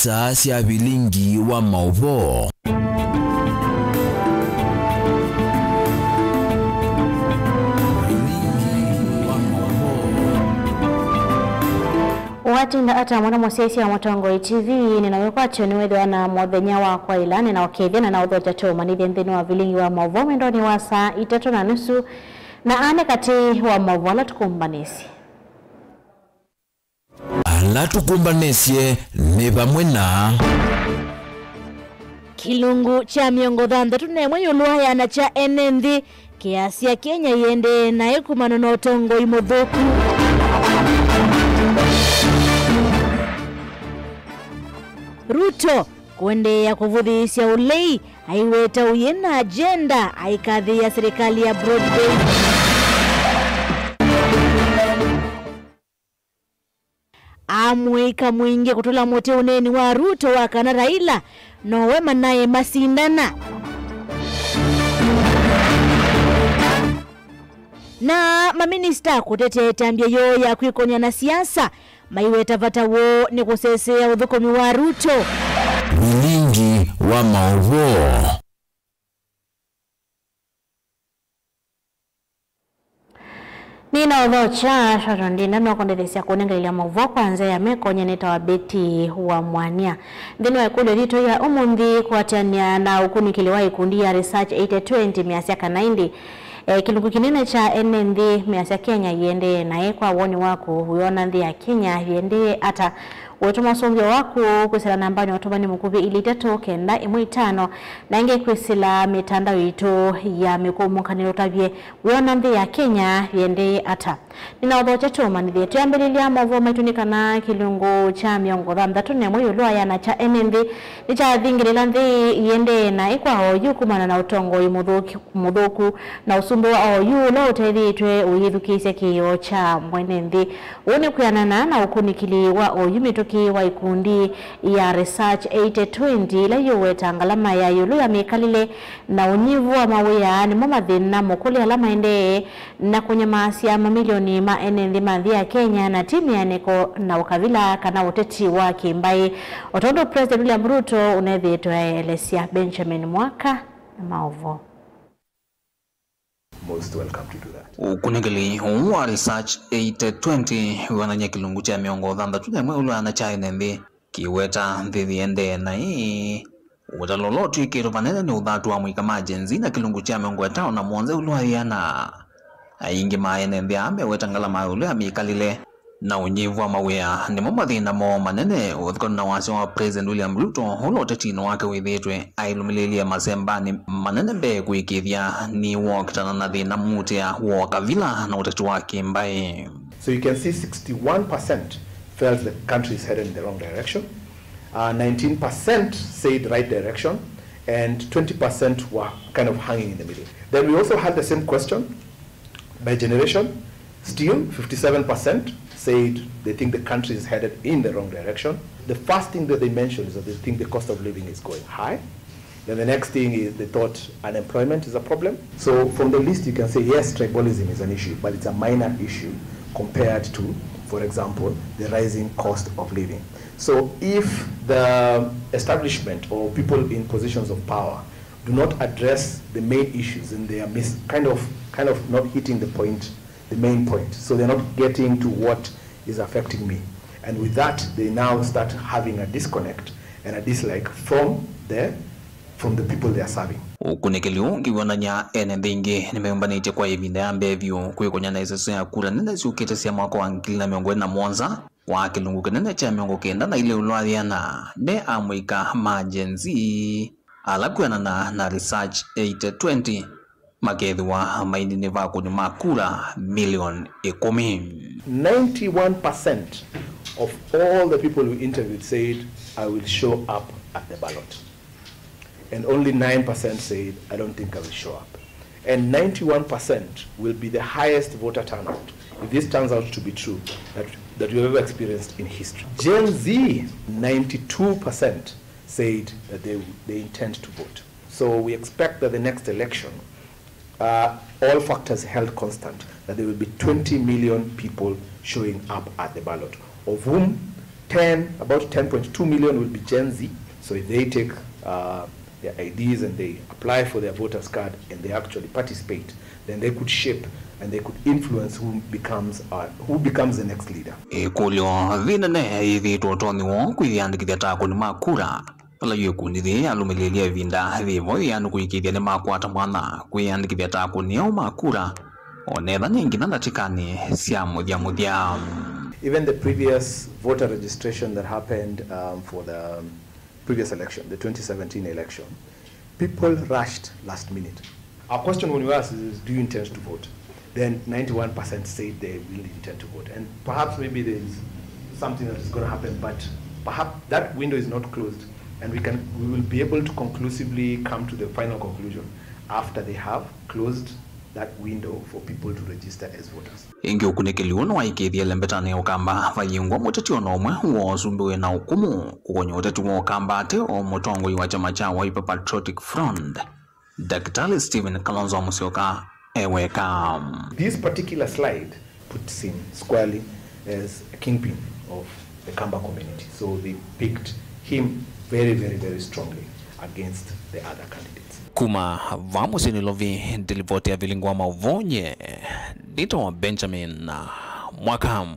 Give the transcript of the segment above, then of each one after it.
isa cia bilingi wa mauvo. Wati nda ata mwana mwasesi ya Motongoi TV ninawekwa choniwedwa na mwathenya wa kwa ilani na wakethena na udhoja choma nithenzeni wa vilingi wa mauvo mendoni wa saa 3:30 na ane kati wa mauvo ala tukumbanesi. Ala tukumbanesie ni pamwe na kilungu cha miongo 6 nemwe yulwaya na cha NND kiasi ya Kenya yende na ekumano na Otongoi muthuku. Ruto kuendea kuvudhisha ulei aiweta uyena agenda aikadhi ya serikali ya broad-based. Amwika mwingi kutola mote uneni wa Ruto wakana Raila no wema naye masindana. Na maminista kutete tambia yo ya kuikonya na siasa maiweta vatawo ni kusesea udhukomi wa Ruto. Bilingi wa mauvo. Nina odhocha sharondina no kondelesya kunengelea mauvo kwanza ya mekonya neta wa beti wa mwania. Ndino ya kule rito ya umundi kuatania na ukunikili wa ikundi ya Research 820 miasiaka 90. Kilungu kinene cha NND miasa Kenya yende na kwa woni wako huyona ndi ya Kenya yende ata wetu masongi wako kusila nambani watobani mkubi ili teto kenda imu 5 na inge kusila mitanda wito ya mikumu kanilotavye huyona ndi ya Kenya yende ata nina odhocha choma nidhetu ya mbelili ya mavo metunika na kilungu cha miongo 3 nemo yulua ya na cha NND ni cha dhingilila ndi yende na ikwa oyu kumana na Otongoi muthuku na usumbu wa oyu lo utethitwe uyithukisya kiyo cha mwene nthi une kuyanana na ukunikili wa oyu mituki wa ikundi ya Research 820 ila yuweta ngalama ya yulu ya mikalile na unyivu wa mawia ni mathina mukuli alama ende na kunyamasi ya mamilioni ma NND mandhi ya Kenya na timu ya neko na ukavila kana uteti wa kimbai. Otondo President William Ruto unethitwe Elesia Benjamin Mwaka na mauvo. Most welcome to do that. Ukunegeli wa Research 820 wananya kilungu cha miongo 6 nemwe ulwana cha NND kiweta ndithi ende na utalolotu ikirupanene ni uthatu wa mwika majenzi na kilungu cha miongo 5 na mwonze ulwayana aingi ma NND ambe weta ngalama ulu amikalile na unyivu wa mawea ni mathina mo manene uthikona na wasi wa President William Ruto ulotetino wake withitwe ailumililia masembani manene mbe kuikithia ni wokitana na thina mutia wokavila na uteti wake mbai. So you can see 61% felt the country is headed in the wrong direction, 19% said right direction, and 20% were kind of hanging in the middle. Then we also had the same question by generation. Still 57% said they think the country is headed in the wrong direction. The first thing that they mentioned is that they think the cost of living is going high. Then the next thing is they thought unemployment is a problem. So from the list you can say yes, tribalism is an issue, but it's a minor issue compared to, for example, the rising cost of living. So if the establishment or people in positions of power do not address the main issues, and they are kind of not hitting the main point. So they're not getting to what is affecting me. And with that, they now start having a disconnect and a dislike from the people they are serving. Ukunekeli ungi wananya NND nimembanite kwa ivinda ya mbevyo kuikonya na iseso ya kura nene siukete siya mwako wa ngili na miongo na mwanza wa kilungu kenene cha miongo kenda na ile ulwadiana ne amwika majenzi alakuana na Research 820 makethwa maindi ni vako ni makura milioni 10. 91% of all the people we interviewed said, I will show up at the ballot. And only 9% said, I don't think I will show up. And 91% will be the highest voter turnout, if this turns out to be true, that we've ever experienced in history. Gen Z, 92% said that they intend to vote. So we expect that the next election, all factors held constant, that there will be 20 million people showing up at the ballot, of whom about 10.2 million will be Gen Z. So if they take their IDs and they apply for their voters card and they actually participate, then they could shape and they could influence who becomes the next leader. Ekolio vinane hivi totoni wo kuiandikithia tako ni makura ala yokunithia alumelelia vinda vivo yanu kuikithia ni makwata mwana kuiandikithia tako ni o makura onetha nyingi na ndatikani cia muthia. Even the previous voter registration that happened for the previous election, the 2017 election, people rushed last minute. Our question when we asked is, do you intend to vote? Then 91% said they will intend to vote. And perhaps maybe there is something that is going to happen, but perhaps that window is not closed. And we will be able to conclusively come to the final conclusion after they have closed that window for people to register as voters. Ingi ukunikiliwa na waikithia lembetani ya ukamba vayingwa muteti onomwe wosumbiwe na ukumu kukonye uteti wa ukamba ate o mutongo wa chama cha Wiper Patriotic Front Dr. Stephen Kalonzo Musyoka eweka. This particular slide puts him squarely as a kingpin of the Kamba community. So they picked him very, very, very strongly against the other candidates. Kuma vamos inilovi delivote ya vilingwa mauvonye dito wa Benjamin Mwakam.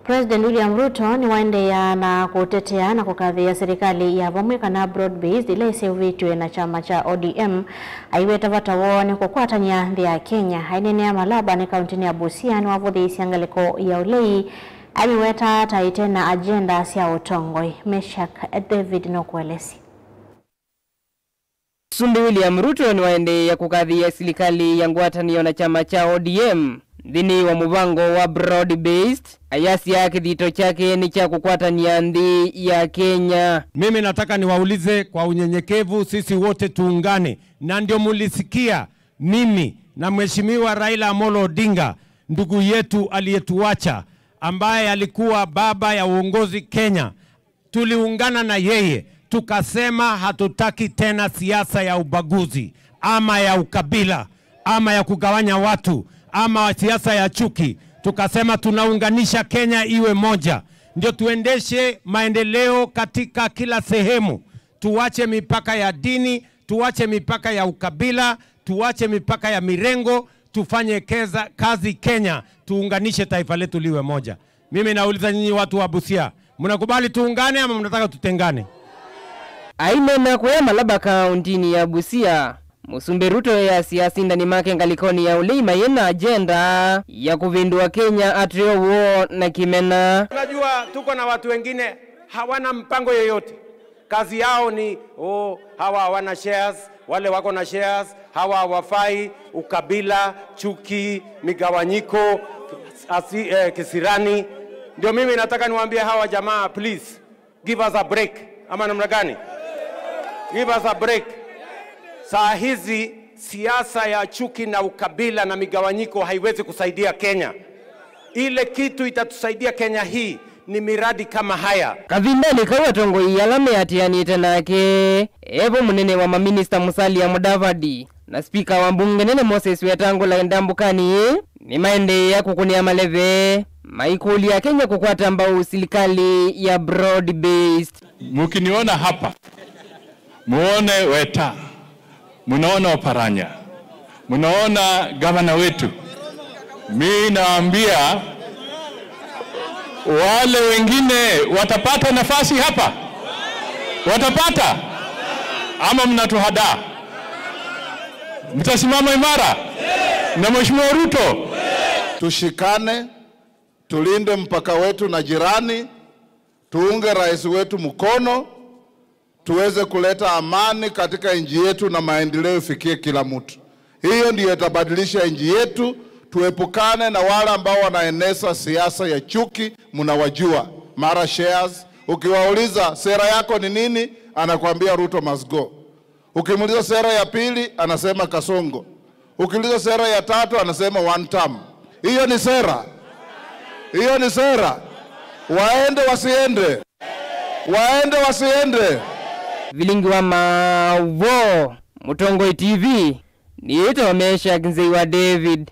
President William Ruto ni waendelea na kutetea na kukadhia serikali ya vomweka na broad-based ile sevitwe na chama cha ODM aiweta vatawone kwa kuatania ya Kenya hainenea Malaba ni kauntini ya Busia ni wavodhi isiangaliko ya ulei amiweta taite na agenda sia utongoi. Meshak David Nokwelesi. Sumbi William Ruto ni waendelea kukadhia serikali ya ngwatanio na chama cha ODM dhini wa mubango wa broad-based ayasi ya kidhito chake ni cha kukwatania nthi ya Kenya. Mimi nataka niwaulize kwa unyenyekevu, sisi wote tuungane, na ndio mulisikia mimi na mheshimiwa Raila Amolo Odinga ndugu yetu aliyetuacha ambaye alikuwa baba ya uongozi Kenya, tuliungana na yeye tukasema hatutaki tena siasa ya ubaguzi ama ya ukabila ama ya kugawanya watu ama siasa ya chuki. Tukasema tunaunganisha Kenya iwe moja, ndio tuendeshe maendeleo katika kila sehemu. Tuache mipaka ya dini, tuache mipaka ya ukabila, tuache mipaka ya mirengo, tufanye kazi Kenya, tuunganishe taifa letu liwe moja. Mimi nauliza nyinyi watu wa Busia, mnakubali tuungane ama mnataka tutengane? Aime na kwa Malaba kauntini ya Busia Musumbi Ruto ya siasa ndani make ngalikoni ya ulei mayena agenda ya kuvindua Kenya atrio wo na kimena. Unajua tuko na watu wengine hawana mpango yoyote. Kazi yao ni hawa hawana shares, wale wako na shares, hawa hawafai, ukabila, chuki, migawanyiko, kisirani. Ndio mimi nataka niwaambie hawa jamaa, please give us a break. Ama namna gani? Give us a break. Saa hizi siasa ya chuki na ukabila na migawanyiko haiwezi kusaidia Kenya. Ile kitu itatusaidia Kenya hii ni miradi kama haya. Kavindani kawa tongo iyalame atiani tenake evo munene wa maminista Musalia Mudavadi na speaker wa mbunge nene Moses Wetangula Ndambukani ni maende ya kukunia maleve maikuli ya Kenya kukwata mbao serikali ya broad based. Mukiniona hapa muone Weta, munaona Oparanya, munaona gavana wetu. Mimi naambia wale wengine watapata nafasi hapa? Watapata? Ama mnatuhada? Mtasimama imara na Mheshimiwa Ruto? Tushikane, tulinde mpaka wetu na jirani, tuunge rais wetu mkono, tuweze kuleta amani katika nchi yetu na maendeleo ifikie kila mtu. Hiyo ndiyo itabadilisha nchi yetu. Tuepukane na wale ambao wanaeneza siasa ya chuki. Mnawajua, mara shares. Ukiwauliza sera yako ni nini, anakuambia Ruto must go. Ukimuuliza sera ya pili, anasema Kasongo. Ukiuliza sera ya tatu, anasema one term. Hiyo ni sera? Hiyo ni sera? Waende wasiende? Waende wasiende? Vilingi wa Mavo Mutongoi TV ni ito wamesha Kinzeiwa David.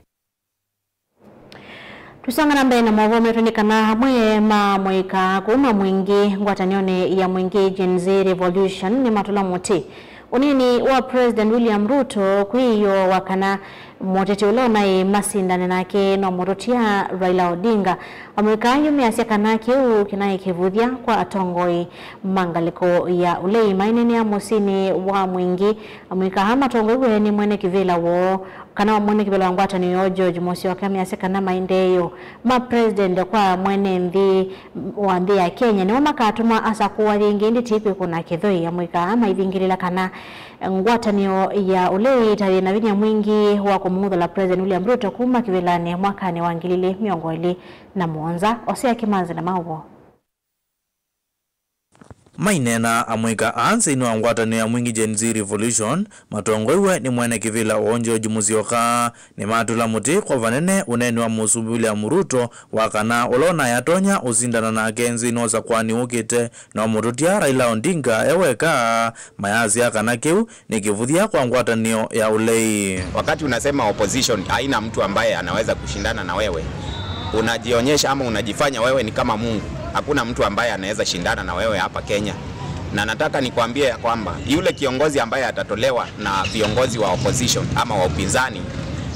Tusongana mbele na mwovo metunikana hamwe mwika kuma mwingi ngwatanione ya mwingi Gen Z Revolution ni matula mote. Unini wa President William Ruto kuiyo wakana motete ulona masindane nake no mototia Raila Odinga. Mwika yume asia kanake kinaye kivudhia kwa atongoi mangaliko ya ulei mainene ya musini wa mwingi. Mwika hama tongoi ni mwene kivila wo kana mwene kibela wangwata ni yo George Mosio kama yaseka na maindeyo ma president kwa mwene mvi wa mbi ya Kenya ni wama katuma asa kuwa ngindi tipi kuna kithoi ya mwika ama ivingilila kana ngwata ni ya ulei tari na vinya mwingi wa kumuudha la President William Ruto kuma kivilani mwaka ni wangilili miongoli na muonza Osea Kimanzi na mauvo. Mainena amwika ansi inu angwatani ya mwingi Gen Z Revolution matongoiwe ni mwene kivila onjo jumuzioka ni matula muti kwa vanene uneni wa Musumbi William Ruto wakana ulona yatonya uzindana na genzi noza kwani ukite na murutia Raila Odinga eweka mayazi ya kanakeu ni kivudhia kwa angwatani ya ulei. Wakati unasema opposition haina mtu ambaye anaweza kushindana na wewe, unajionyesha ama unajifanya wewe ni kama Mungu. Hakuna mtu ambaye anaweza shindana na wewe hapa Kenya. Na nataka nikwambie ya kwamba yule kiongozi ambaye atatolewa na viongozi wa opposition ama wa upinzani,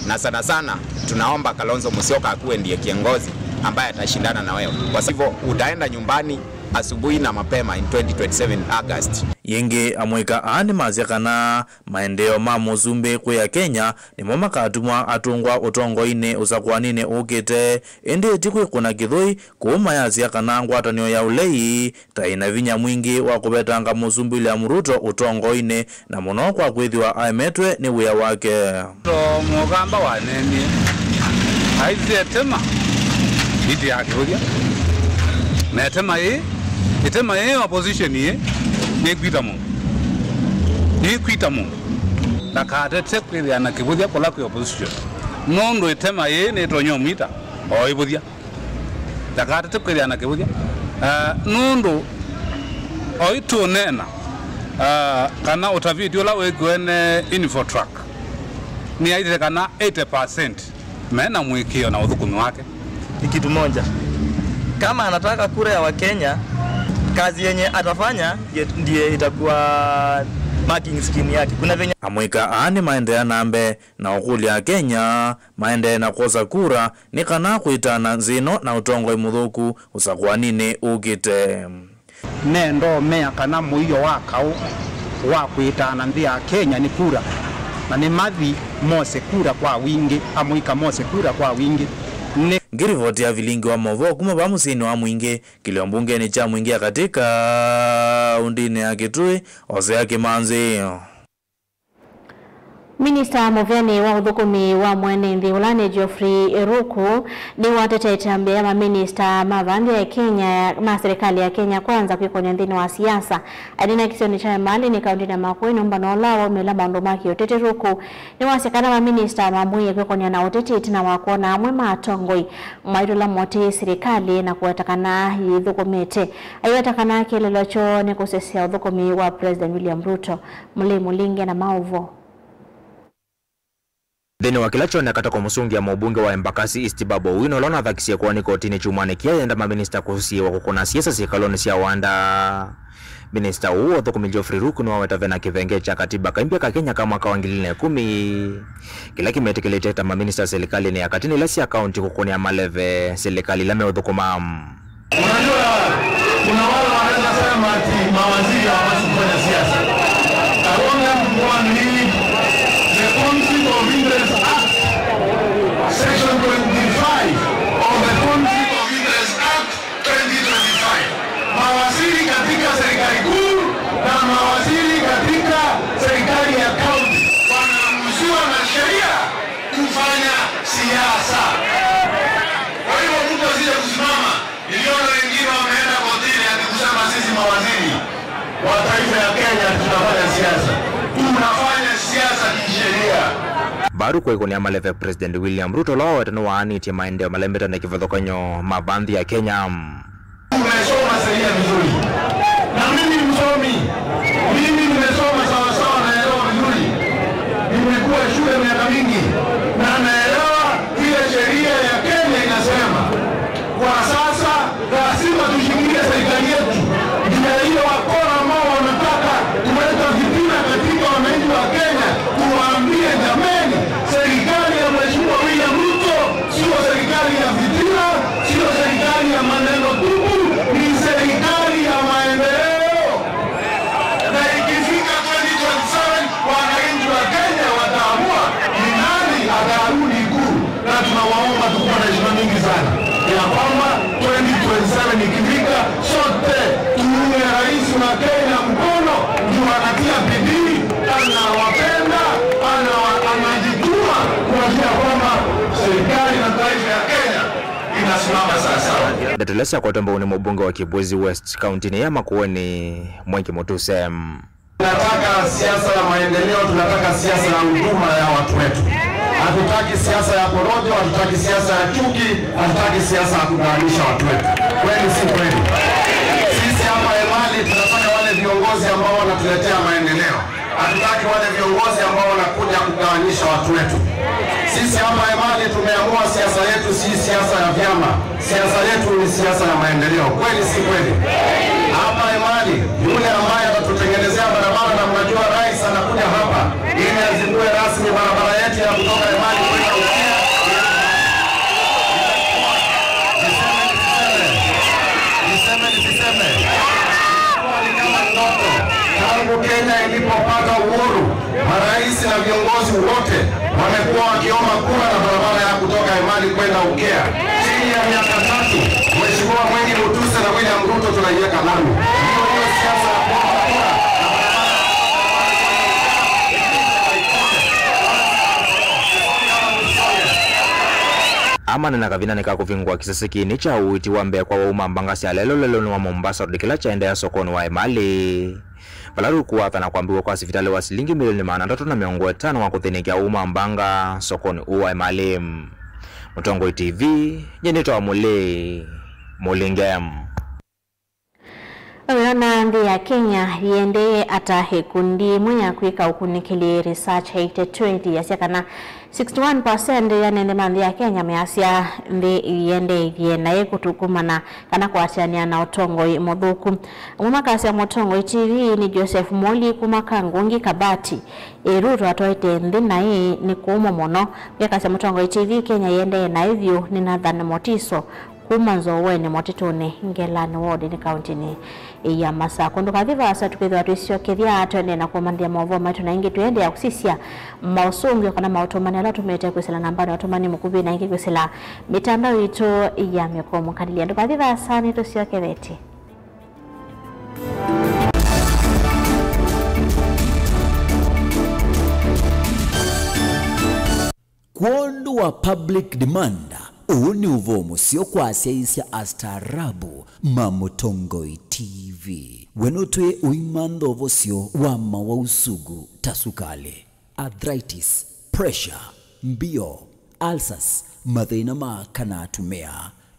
na sana sana tunaomba Kalonzo Musyoka akuwe ndiye kiongozi ambaye atashindana na wewe. Kwa hivyo utaenda nyumbani asubuhi na mapema in 2027 August. Yengi amwika ani maziakana maendeo ma Musumbi kuya Kenya ni mama katumwa atungwa utongo ine usakwanine ukite indi tikui kuna kithoi kuuma ya ziakana ngwatanio ya ulei taina vinya mwingi wa kubetanga Musumbi William Ruto utongo ine na muno kwa kwithiwa aimetwe ni wia wake. Mugamba waneni aizetema iti akirudia netema itema opposition ye ni kwita mu na kaate kwithia na kibuthia kola kwa opposition nondo itema ye ne tonyomita o ibuthia na kaate kwithia na kibuthia nondo o itunena kana utaviti ola wegwene Infotrack ni aite kana 80% mena mwikio na uthukumi wake. Kitu moja, kama anataka kura ya Wakenya, kazi yenye atafanya ndiye itakuwa marking scheme yake. Kuna venye amwika ani maendea nambe na ukuli ya Kenya maendea na kosa kura ni kana kuitana nzino na utongo imudhuku usakwanine ukite nendo mea kana muiyo wakao wa kuitana nthi ya Kenya ni kura na ni mathi mose kura kwa wingi amwika mose kura kwa wingi ni ngirivoti ya vilingi wa movo kuma bamusini wa mwingi kilio mbunge ni cha mwingi ya katika undine ya Kitui Osea Kimanzi. Minister Moveni wa udhukumi wa mwene Mviulane Geoffrey Ruku ni watetete ambia ma minister mavandi ya Kenya ma serikali ya Kenya kwanza kwikonya ndini wa siasa adina kisioni cha mali ni kaunti na Makueni mbanola wa melamba ndomaki otete Ruku ni wasikana ma minister mamuye kwikonya na otete na wakona amwe matongoi mwaidula mote serikali na kuwatakana idhukumete ayatakana kilelocho ni kusesia udhukumi wa President William Ruto mle mulinge na mauvo. Deni wakilacho na kata kwa musungi ya mbunge wa Embakasi East Babu Owino lona thakisia kwa kotini chumane kia yenda maminista kuhusi wa kukuna siasa sikaloni siya wanda. Minister huo Thukumi Geoffrey Ruku ni wawetavena kivenge cha katiba kaimpia ka Kenya kama mwaka wa 2010. Kila kimetekeleta maminista serikali ni akatini lasi akaunti kukunia maleve serikali lame udhukumam. Unajua kuna wale wanaweza sema ati mawaziri hawawezi kufanya siasa. Kaona mkoani hii the Conflict of Interest Act Section 25 of the Conflict of Interest Act 2025. Mawaziri katika serikali kuu na mawaziri katika serikali ya kaunti wanaruhusiwa na sheria kufanya siasa. Kwa hivyo mtu asije kusimama. Niliona wengine wameenda kotini hadi kusema sisi mawaziri wa taifa ya Kenya tunafanya siasa. Tunafanya siasa kisheria. Baru kwa ikonia maleve President William Ruto lao watano waani tia maendeo malembeta na kifadhokanyo mabandhi ya Kenya. Umesoma sheria vizuri. Na mimi msomi. Mimi nimesoma sawa sawa naelewa vizuri. Nimekuwa shule miaka mingi. Na naelewa ile sheria ya Kenya inasema Kwa sasa lazima tushikilie serikali yetu. Ndio hiyo wakora ambao wanataka kuleta fitina katika wananchi wa Kenya, tuwaambie jameni, serikali ya Mheshimiwa William Ruto sio serikali ya fitina, sio serikali ya maneno tupu, ni serikali ya maendeleo. Na ikifika 2027 wananchi wa Kenya wataamua ni nani atarudi Ikulu, na tunawaomba tukuwa na heshima nyingi sana ya kwamba 2027 ikifika sote tuunge rais wa Kenya mkono, ndio anatia bidii, anawapenda, anajituma kuhakikisha kwamba serikali na taifa ya Kenya inasimama sawasawa. Ndetelesa kwa tombo ni mbunge wa Kibwezi West County ya Makueni Mwengi Mutusem. Tunataka siasa ya maendeleo, tunataka siasa ya huduma ya watu wetu. Hatutaki siasa ya porojo, hatutaki siasa ya chuki, hatutaki siasa ya kugawanyisha watu wetu. Kweli si kweli? Sisi hapa Emali tunataka wale viongozi ambao wanatuletea maendeleo. Hatutaki wale viongozi ambao wanakuja kugawanyisha watu wetu. Sisi hapa Emali tumeamua siasa yetu si siasa ya vyama. Siasa yetu ni siasa ya maendeleo. Kweli si kweli? Hapa Emali yule ambaye atatutengenezea barabara, na mnajua rais anakuja hapa ili azindue rasmi barabara yetu ya kutoka Emali kwenda Busia. Niseme. Kama ndoto. Tangu Kenya ilipopata uhuru, marais na viongozi wote wamekuwa wakiomba kura na barabara ya kutoka Emali kwenda Ukea. Chini ya miaka 3, Mheshimiwa Mwengi Mutuse na William Ruto tunaiweka lami. Hiyo siasa ya kuomba kura. Amana na kavina nika kuvingwa kisasi kini cha uiti wa Mbeya kwa wauma mbangasi alelo wa Mombasa rudikila chaenda ya sokoni wa Emali. Balaru kuwata na kuambiwa kwa sifitale wa shilingi milioni 305 wa kuthinikia uma mbanga sokoni uwa Emali. Mutongoi TV, Jenito wa Mulingem. Wana ndi ya Kenya yende atahekundi mwenye kuika ukunikili research 820 yasiakana 61% ya nende mandi ya Kenya measia ndi yende yenaye kutukumana kana kuatiania na Otongoi Muthuku. Umakasi ya Otongoi TV ni Joseph Moli kumakangungi kabati Ruto atoite ndi na hii ni kuumo mono. Yakasi ya Otongoi TV Kenya yende na hivyo ni Nathan Motiso kumanzo wene motitone Ngelani ward ni county ni ya Masako. Nduka viva asa tukithwa tuisio kithia tuende na kumandia maovu matu na ingi tuende ya kusisia mausungi wakana mautomani ala tumete kusila nambani watomani mkubi na ingi kusila mitandao ito ya mikomo kadilia. Nduka viva asa ni tuisio kitheti. Kwondo wa public demand uni uvomo sio kwa asiaisia astarabu Mamutongoi TV. Wenotwe uimando vosio wama wa usugu tasukale, arthritis, pressure, mbio, ulcers, mathina ma kana atumia,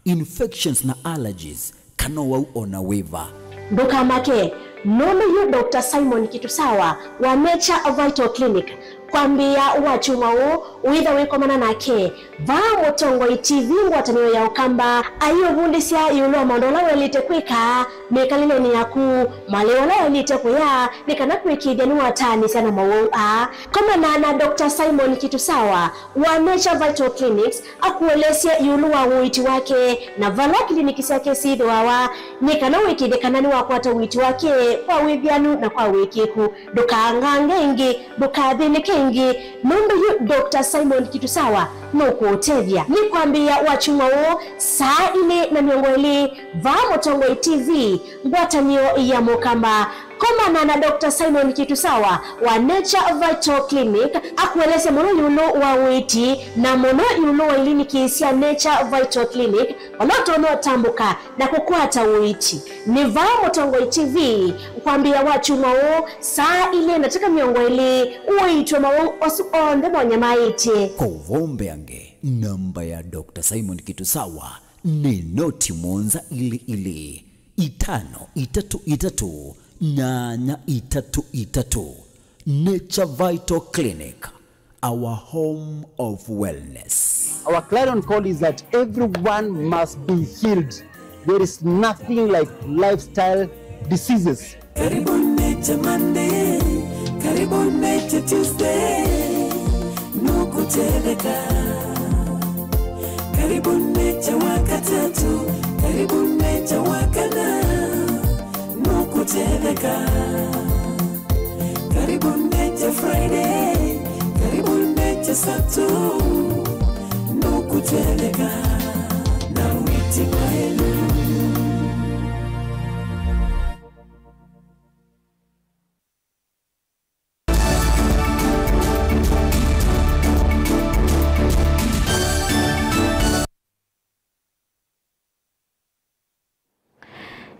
infections na allergies kana wa ona weva. Nduka make, nono yu Dr. Simon Kitusawa wa Nature Vital Clinic kwambia wachuma uidha wikomana nake va Mutongoi TV ngwatanio ya ukamba ayo vundisia yulo mandola welite kwika mekalile ni yaku maleola welite kuya nikana kwikidia ni watani sana mawu kama na Dr. Simon Kitusawa wa Nature Vital Clinics akuelesia yulo wa uiti wake na vala kliniki sake sithi wawa nikana wikide kanani wakwata uiti wake kwa withianu na kwa wikiku dukangangengi dukadhinike ingi nombe yu Dr. Simon Kitusawa no kuotevya ni kwambia wachungao saa ile na miongoli va Mutongoi TV ngwatanio ya mukamba koma na Dr. Simon Kitusawa wa Nature Vital Clinic akueleze mono yulo wa witi na mono yulo wa iliniki ya Nature Vital Clinic wanotono tambuka na kukwata witi ni va Mutongoi TV kwambia wachungao saa ile nataka miongoli uitwa mawo osuonde mwenye maiti kovombe ange namba ya Dr. Simon Kitusawa ni noti monza ili 533 833 Nature Vital Clinic, our home of wellness. Our clarion call is that everyone must be healed. There is nothing like lifestyle diseases. Karibu Nature Monday, Karibu Nature Tuesday, Nukuteleka. Karibu Nature wakatatu, Karibu Nature wakana, Nukuteleka. Karibu Nature Friday, Karibu Nature Saturday, Nukuteleka. Na witi kwelu.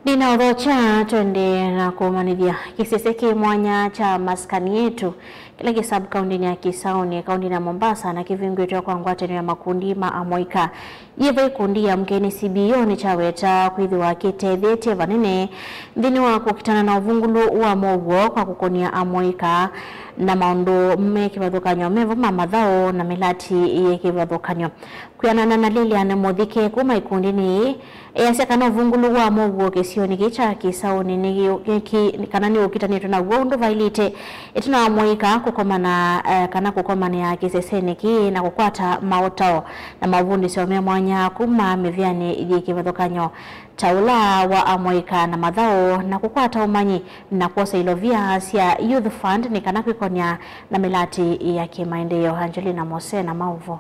Ninaodhocha twende na kumanithia kiseseki mwanya cha maskani yetu kile kisub county ya Kisauni kaunti ya Mombasa na kivingwetwa kwa ngwatano ya makundi maamoika yive kundi ya mkeni CBO ni chaweta kwithiwa kitethete vanene thini wa kukitana na uvungulu wa moguo kwa kukonia amoika na maundu mme kivathukanyo mevo mathao na milati ye kivathukanyo kuyanana na Lilian Muthike kuma ikundini yasekana uvungulu wa moguo kisioni kicha Kisauni ni kana ni ukitanitwe na wondo vailite ituna amoika kukomana kana kukomana ya kiseseni ki na kukwata maotao na mavundi siomea mwanya kuma mivyani ye kivathukanyo taula wa amoika na mathao na kukwata umanyi na kuosa ilovia sia Youth Fund ni kana kwikonia na milati ya kimaendeleo. Angelina Mose na mauvo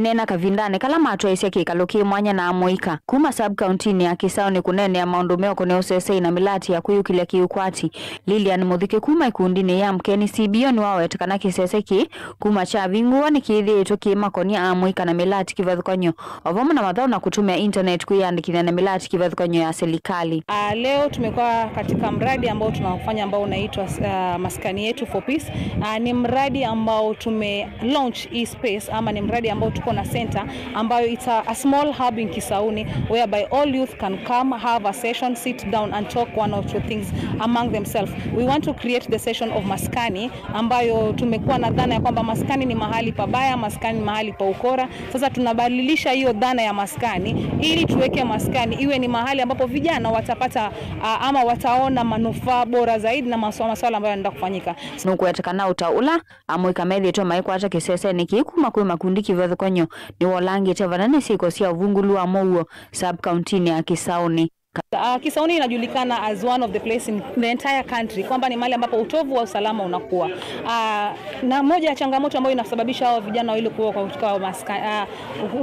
Nena kavindane kala matwa isia kikaluki mwanya na amoika kuma sub county ya Kisauni kunene ya maundu meko ne usese na milati ya kuyukilia kiukwati. Lilian Muthike kuma ikundini ya mkeni CBO ni wawetakana kiseseki kuma cha vinguwa ni kithi ito kimakonia amoika na milati kivathukanyo ovomu na mathao na kutumia internet kuiandikina na milati kivathukanyo ya serikali. Leo tumekuwa katika mradi ambao tunafanya ambao unaitwa maskani yetu for peace. Ni mradi ambao tume launch e-space ama ni mradi ambao na center ambayo it's a small hub in Kisauni whereby all youth can come, have a session, sit down and talk one or two things among themselves. We want to create the session of maskani ambayo tumekuwa na dhana ya kwamba maskani ni mahali pabaya, maskani ni mahali pa ukora. Sasa tunabadilisha hiyo dhana ya maskani ili tuweke maskani iwe ni mahali ambapo vijana watapata ama wataona manufaa bora zaidi na masuala ambayo yanaenda kufanyika. Nuku yatakana utaula amoika methi to maiko hata kisese ni kikuma kwa makundi kivathukanyo ni walangi tevanane siko sia uvungulu wa moguo sub county ya Kisauni. Kisauni inajulikana as one of the place in the entire country kwamba ni mahali ambapo utovu wa usalama unakuwa. Na moja ya changamoto ambayo inasababisha hao vijana wale kuwa katika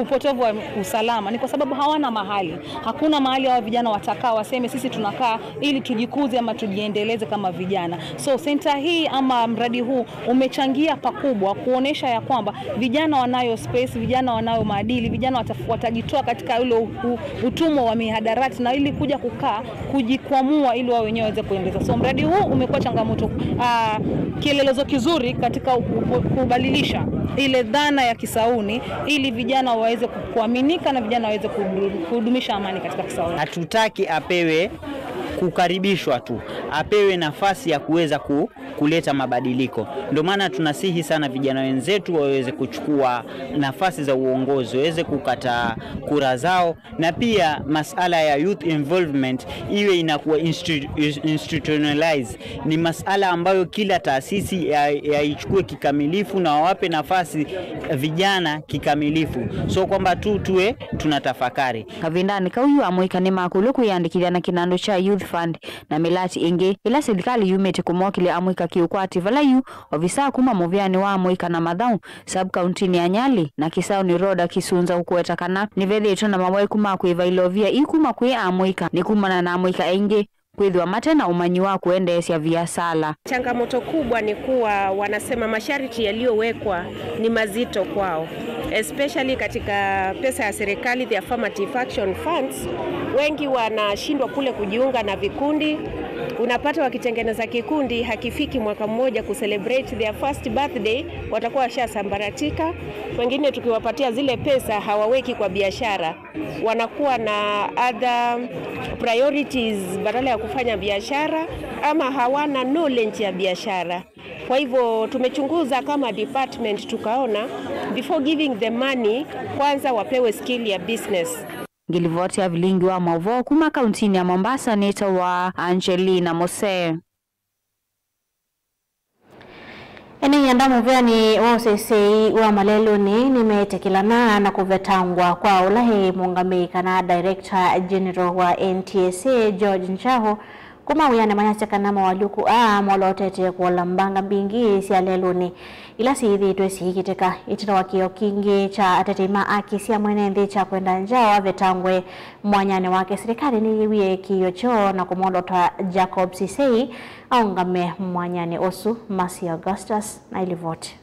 upotovu wa usalama ni kwa sababu hawana mahali. Hakuna mahali hao vijana watakaa waseme sisi tunakaa ili tujikuze ama tujiendeleze kama vijana. So center hii ama mradi huu umechangia pakubwa kuonesha ya kwamba vijana wanayo space, vijana wanayo maadili, vijana watajitoa katika ule utumwa wa mihadarati na ili kuja kukaa kujikwamua ili wao wenyewe waweze kuendeleza. So mradi huu umekuwa changamoto kielelezo kizuri katika kubadilisha ile dhana ya Kisauni ili vijana waweze kuaminika na vijana waweze kudumisha amani katika Kisauni. Hatutaki apewe kukaribishwa tu, apewe nafasi ya kuweza kuleta mabadiliko. Ndio maana tunasihi sana vijana wenzetu waweze kuchukua nafasi za uongozi, waweze kukata kura zao, na pia masala ya youth involvement iwe inakuwa institutionalized. Ni masala ambayo kila taasisi yaichukue kikamilifu na wawape nafasi vijana kikamilifu, so kwamba tuwe tunatafakari. Kavindani kauyu amoika ni makulu kuyandikilia na kinando cha Youth Fund na milati inge ila serikali yumete kumwakili amoika kiukwati valayu ofisa kuma muvyani wa amoika na mathau sub county ni Nyali na Kisauni road Kisunza ukuetakana ni vethe ito na mawai kuma kuivailovia ikuma kwe amoika ni kumana na amoika inge kwithwa mate na umanyi wa kuendesha biashara. Changamoto kubwa ni kuwa wanasema masharti yaliyowekwa ni mazito kwao, especially katika pesa ya serikali, the affirmative action funds. Wengi wanashindwa kule kujiunga na vikundi, unapata wakitengeneza kikundi hakifiki mwaka mmoja kucelebrate their first birthday, watakuwa washasambaratika. Wengine tukiwapatia zile pesa hawaweki kwa biashara, wanakuwa na other priorities badala ya kufanya biashara, ama hawana knowledge ya biashara. Kwa hivyo tumechunguza kama department, tukaona before giving the money kwanza wapewe skill ya business. Ngilivoti ya vilingi wa Mauvo kuma kauntini ya Mombasa, neta wa Angelina Mose. Eni yandamo vyani wosese wa malelo ni metekilana na kuvetangwa kwa ulahi Mungame kana Director General wa NTSA George Nchaho kuma uyane manyase kanama waluku molotete kwa lambanga bingi siya leloni ila siithi tuwesi hikiteka itina wakio kingi cha atetema akisia mwenende cha kwenda njawa vetangwe mwanyane wake serikali ni wiye kiyocho na kumolota Jacob Sisei aungame mwanyane osu Masi Augustus na ilivoti.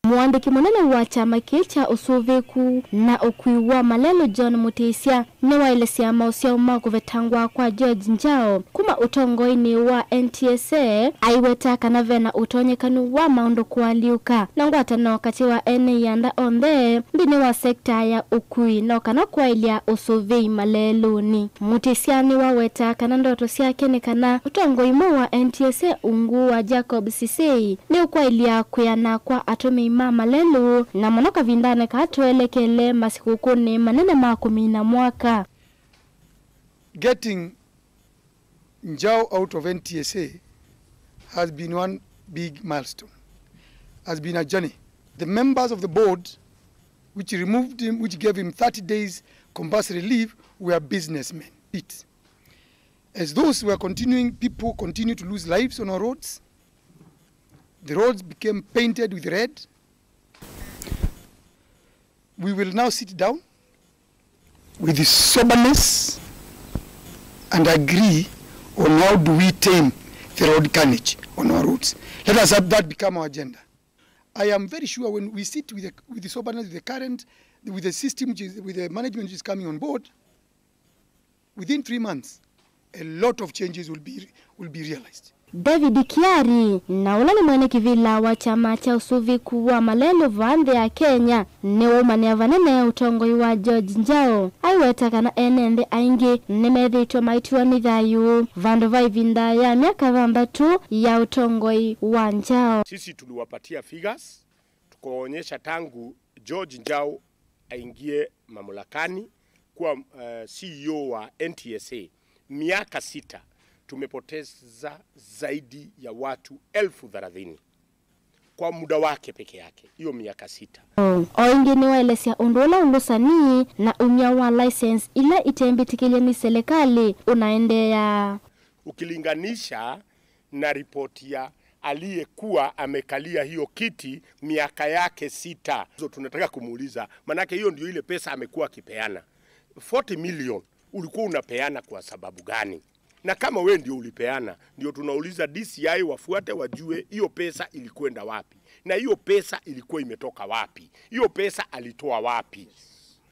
Mwandiki munene wa chama cha usuveku na ukui wa malelo John Mutesia ni waelesia mausia umagu vetangwa kwa George Njao kuma utongoini wa NTSA aiweta kanavena utonyekanu wa maundo kualiuka na ngwata na wakati wa ene yanda onde mbini wa sekta ya ukui na wakana kwa ilia usuvei maleloni. Mutesia ni waweta kanandoto siake ni kana utongoimo wa NTSA ungu wa Jacob Sisei ni ukwa ilia kuyana kwa atomi mama lelu na monoka vindane katuelekele masikukuni manene makumi na mwaka. Getting Njao out of NTSA has been one big milestone, has been a journey. The members of the board which removed him, which gave him 30 days compulsory leave, were businessmen. As those were continuing, people continue to lose lives on our roads. The roads became painted with red. We will now sit down with the soberness and agree on how do we tame the road carnage on our roads. Let us have that become our agenda. I am very sure when we sit with the soberness, with the current, with the system, with the management which is coming on board, within 3 months, a lot of changes will be realized. David Kiari na ulani mwene kivila wa chama cha usuviku wa malelo vande ya Kenya ni umane vanene utongoi wa George Njao aiwetaka na enende aingi nimedhito maitiwa nidhayu vando vaivinda ya miaka vambatu ya utongoi wa Njao. Sisi tuliwapatia figures tukoonyesha tangu George Njao aingie mamlakani kuwa CEO wa NTSA miaka 6 tumepoteza zaidi ya watu 30,000 kwa muda wake peke yake, hiyo miaka 6. Oingine waelesia undola undosani na umya wa license ile itembitikilia ni serikali unaendea. Ukilinganisha na ripoti ya aliyekuwa amekalia hiyo kiti miaka yake 6. Tunataka kumuuliza, manake hiyo ndio ile pesa amekuwa akipeana. 40 million ulikuwa unapeana kwa sababu gani? Na kama wewe ndio ulipeana, ndio tunauliza DCI wafuate wajue hiyo pesa ilikwenda wapi. Na hiyo pesa ilikuwa imetoka wapi? Hiyo pesa alitoa wapi?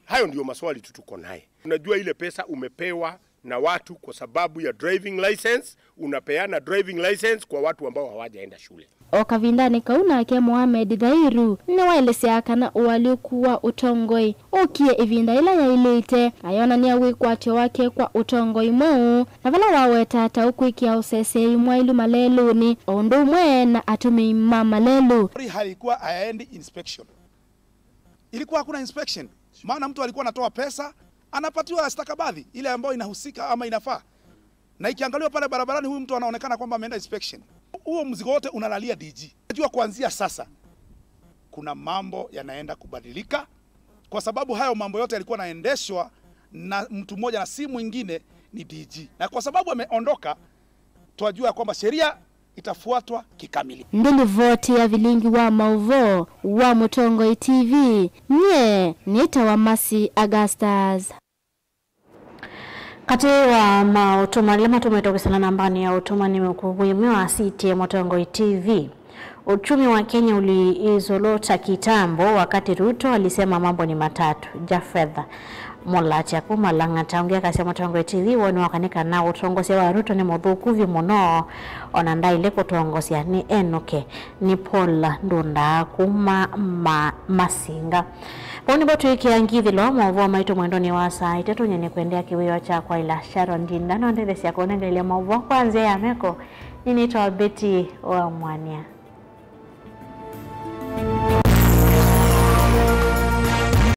Hayo ndio maswali tuko naye. Unajua ile pesa umepewa na watu kwa sababu ya driving license, unapeana driving license kwa watu ambao hawajaenda shule. Okavindani kauna ake Mohamed Dhairu ni waelesea kana walikuwa utongoi ukie ivinda ila ya ilite ayona ni awikwatyo wake kwa utongoi mweu na vala wawe tata ukuikia usesei mwailu malelu ni ondu mwe na atumi mama lelu. Halikuwa aendi inspection, ilikuwa hakuna inspection, maana mtu alikuwa anatoa pesa anapatiwa stakabadhi ile ambayo inahusika ama inafaa, na ikiangaliwa pale barabarani huyu mtu anaonekana kwamba ameenda inspection. Huo mzigo wote unalalia DG. Najua kuanzia sasa kuna mambo yanaenda kubadilika, kwa sababu hayo mambo yote yalikuwa yanaendeshwa na mtu mmoja na si mwingine, ni DG. Na kwa sababu ameondoka, tunajua kwamba sheria itafuatwa kikamili. Ndili voti ya vilingi wa Mauvo wa Mutongoi TV. Nye nita wa Masi Augustus. Kati wa mautuma lima tumetokesana nambani ya utuma ni mkubuimiwa siti ya Mutongoi TV. Uchumi wa Kenya uliizolota kitambo wakati Ruto alisema mambo ni matatu: fedha, Mulacha kumalang'ata ongea kasema Tongo TV woni wakanika na utongosia wa Ruto ni muthuku vi muno ona ndaile kutongosia ni Enoke ni Paul Ndunda kuma Masinga. Poni botu ikiangithilo mwovo maitu mwendoni wa saa itetu nyene kuendea kiwio cha kwa ila Sharon Ndindano ndedesi ya kuonenga ile mwovo kwanzia ya meko ninaitwa Betty wa Mwania.